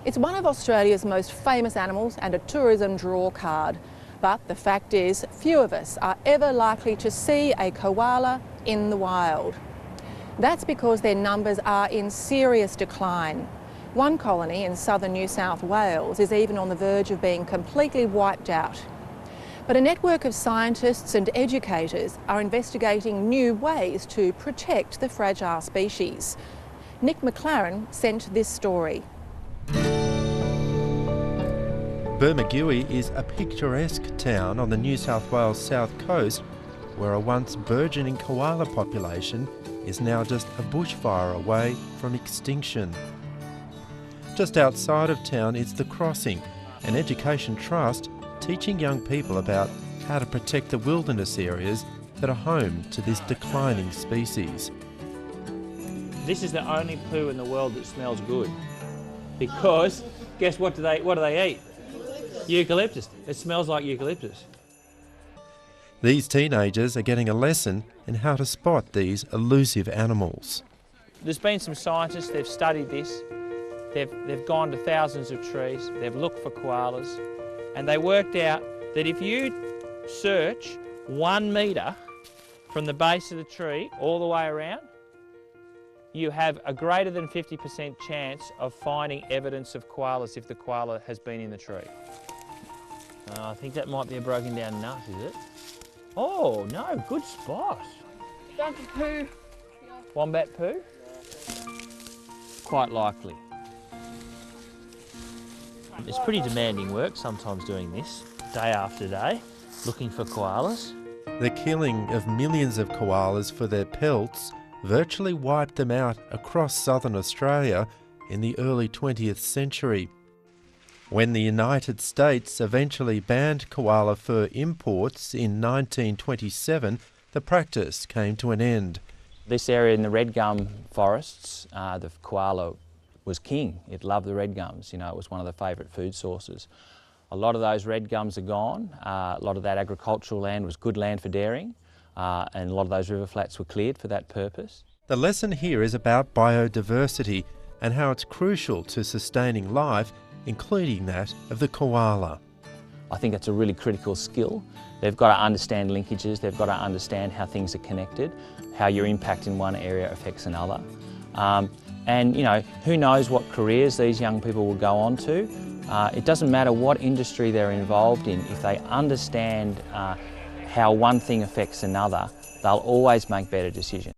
It's one of Australia's most famous animals and a tourism draw card. But the fact is, few of us are ever likely to see a koala in the wild. That's because their numbers are in serious decline. One colony in southern New South Wales is even on the verge of being completely wiped out. But a network of scientists and educators are investigating new ways to protect the fragile species. McClaren sent this story. Bermagui is a picturesque town on the New South Wales south coast where a once burgeoning koala population is now just a bushfire away from extinction. Just outside of town is The Crossing, an education trust teaching young people about how to protect the wilderness areas that are home to this declining species. This is the only poo in the world that smells good, because guess what do they eat? Eucalyptus. It smells like eucalyptus. These teenagers are getting a lesson in how to spot these elusive animals. There's been some scientists, they've studied this, they've gone to thousands of trees, they've looked for koalas, and they worked out that if you search 1 metre from the base of the tree all the way around, you have a greater than 50% chance of finding evidence of koalas if the koala has been in the tree. I think that might be a broken down nut, is it? Oh, no, good spot. Dunk of poo. Wombat poo? Quite likely. It's pretty demanding work sometimes doing this, day after day, looking for koalas. The killing of millions of koalas for their pelts virtually wiped them out across southern Australia in the early 20th century. When the United States eventually banned koala fur imports in 1927, the practice came to an end. This area in the red gum forests, the koala was king. It loved the red gums, it was one of the favourite food sources. A lot of those red gums are gone. A lot of that agricultural land was good land for dairying, and a lot of those river flats were cleared for that purpose. The lesson here is about biodiversity and how it's crucial to sustaining life, including that of the koala. I think it's a really critical skill. They've got to understand linkages, they've got to understand how things are connected, how your impact in one area affects another. And who knows what careers these young people will go on to. It doesn't matter what industry they're involved in, if they understand how one thing affects another, they'll always make better decisions.